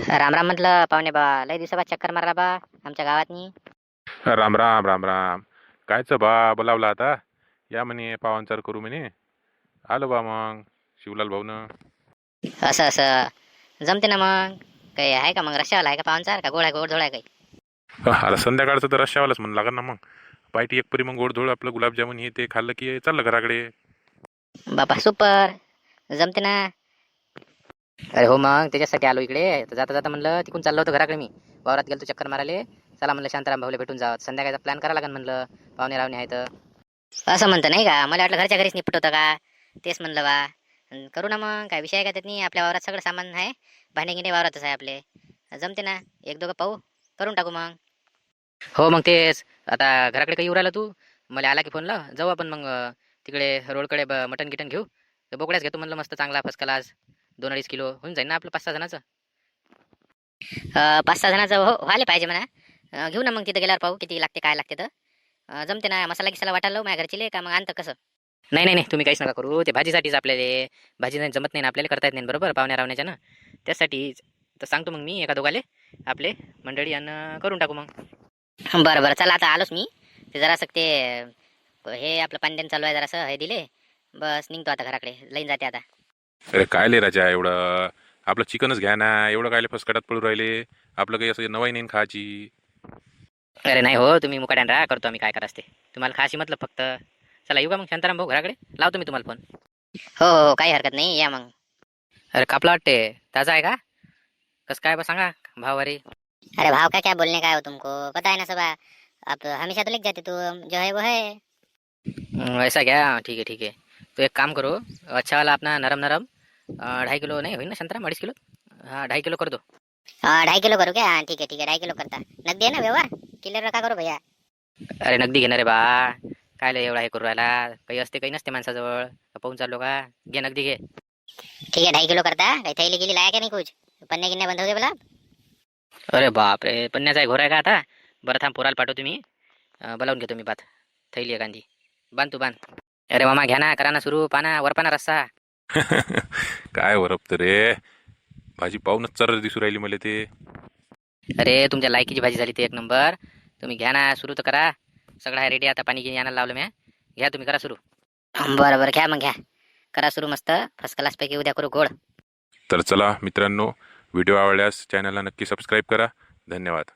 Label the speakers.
Speaker 1: राम राम म्हटलं पाहुणे बा. लय दिवसाबा चक्कर मारला बा आमच्या गावातनी.
Speaker 2: राम राम राम राम. कायचं बा बोलावला आता? या म्हणे पावांचार करू म्हणे. आलो बा मग शिवलाल भाऊन.
Speaker 1: असं असं जमते ना मग. काही आहे का मग रश्यावाला आहे का पाहुणचार का गोड आहे गोड धोड आहे काही?
Speaker 2: आता संध्याकाळचं तर रश्यावालाच म्हणून लागेल ना मग. पायटी एक परी मग गोडधोड आपलं गुलाबजामुन हे ते खाल्लं की चाललं घराकडे.
Speaker 1: बापा सुपर. जमते ना. अरे हो मग त्याच्यासाठी आलो इकडे. तर जाता जाता म्हणलं तिकडून चाललो होतो घराकडे मी. वावरात गेलो चक्कर माराले. चला म्हणलं शांताराम भाऊला भेटून जावं. संध्याकाळचा प्लॅन करा लागेल म्हणलं. पाहुणे रावणे आहेत. असं म्हणतं नाही का? मला वाटलं घरच्या घरीच निपट होतं का. तेच म्हणलं बा. करू ना मग. काय विषय आहे का त्यात नाही. आपल्या वावरात सगळं सामान आहे. भांडे गिंडे वावरातच आहे आपले. जमते ना. एक दोघं पाहू. करून टाकू मग. हो मग तेच. आता घराकडे काही येऊ राहिला तू. मला आला की फोन लाव. जाऊ आपण मग तिकडे रोडकडे मटन गिटन घेऊ. तर बोकड्याच घेतो म्हणलं मस्त चांगला फर्स्ट क्लास. 2-2.5 किलो होऊन जाईल ना आपलं 5-6 जणाचं. 5-6 जणाचं हो व्हायला पाहिजे म्हणा. घेऊ ना मग तिथं गेल्यावर पाहू किती लागते काय लागते तर. जमते ना. मसाला गिसाला वाटायला लावू माझ्या घरची का मग आणतं कसं? नाही नाही नाही तुम्ही काहीच नका करू. ते भाजीसाठीच आपल्याला. भाजी नाही जमत नाही ना आपल्याला करता येत नाही बरोबर पाहुण्या रावण्याच्या ना. त्यासाठीच तर सांगतो मग मी एका दोघाले आपले मंडळी आणि करून टाकू मग. बरं बरं चला आता आलोच मी. ते जरासं ते हे आपलं पांड्यान चालू आहे जरासं हे दिले. बस निघतो आता घराकडे. लाईन जाते आता.
Speaker 2: अरे काय ले राजा एवढं. आपलं चिकनच घ्या ना. एवढं काय फसकटात पडू राहिले. आपलं काही असं नवाई नाही ना खायची.
Speaker 1: अरे नाही हो तुम्ही मुकाट्यान राहा. करतो आम्ही काय करायचं ते. तुम्हाला खाशी मतलब फक्त. चला येऊ का मग शांताराम भाऊ घराकडे. लावतो मी तुम्हाला फोन. हो हो हो, काही हरकत नाही या मग. अरे कापला वाटते. ताजा आहे का? कसं काय बा सांगा भाववारी. अरे भाव का क्या बोलने का है वो तुमको पता है ना सब। आप हमेशा तो लेके जाते तुम जो है वो है। ऐसा क्या? ठीक है ठीक है. तो एक काम करो. अच्छा वाला अपना नरम नरम 2.5 किलो नहीं हुई ना संतरा 2.5 किलो. हाँ 2.5 किलो कर दो. 2.5 किलो करो क्या? हाँ ठीक है 2.5 किलो करता. नगदी है ना व्यवहार. क्लियर रखा करो भैया. अरे नगदी घेणार रे बा. काय लय एवढा हे करू राहिला. काही असते काही नसते माणसाजवळ. पाहून चाललो का. घे नगदी घे. ठीक है 2.5 किलो करता. काही थैली गिली लाया क्या नहीं कुछ? पन्ने गिन्ने बंद हो गए बोला. अरे बाप रे पन्न्याचा घोर आहे का आता. बरं थांब पोराला पाठवतो मी. बोलावून घेतो मी बात. थैली आहे गांधी. बांध तू बांध. अरे मामा घ्या ना करा ना सुरू पाना वरपाना रस्सा.
Speaker 2: काय वरपत रे. भाजी पाहूनच चर दिसू राहिली मला ते.
Speaker 1: अरे तुमच्या लायकीची भाजी झाली ती एक नंबर. तुम्ही घ्या ना सुरू तर करा. सगळं आहे रेडी आता पाणी घेऊन आणायला लावलं मी. घ्या तुम्ही करा सुरू. बरं बरं घ्या मग घ्या. करा सुरू मस्त फर्स्ट क्लास पैकी उद्या करू गोड.
Speaker 2: तर चला मित्रांनो, व्हिडिओ आवडल्यास चॅनलला नक्की सबस्क्राईब करा. धन्यवाद.